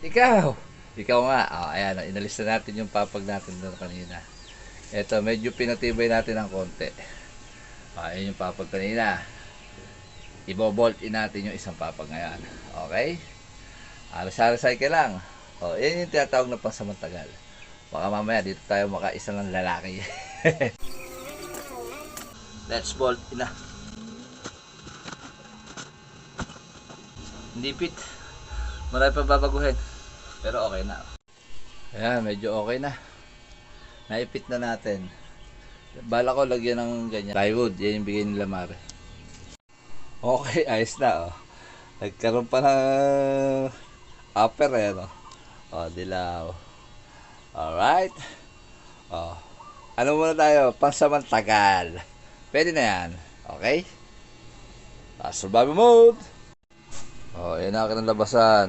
Ikaw! Ikaw nga. Oh, ayan, inalis na natin yung papag natin doon kanina. Ito, medyo pinatibay natin ng konti. Ayan yung papag kanina. Ibobolt in natin yung isang papag ngayon. Okay? Aras-arasay ka lang. O, yan yung tinatawag na pansamantagal. Baka mamaya dito tayo makaisa ng lalaki. Let's bolt in na. Hindi pit. Marami pa babaguhin. Pero okay na. Ayan, medyo okay na. Naipit na natin. Bala ko lagyan ng ganyan. Plywood, yan yung bigay nila Mare. Okay, ayos na oh. Nagkaroon pa ng upper eh, no? Oh, dilaw. Alright. Oh. Ano muna tayo? Pansamantagal. Pwede na yan. Okay? Survival mode. Oh, yan na akin ang labasan.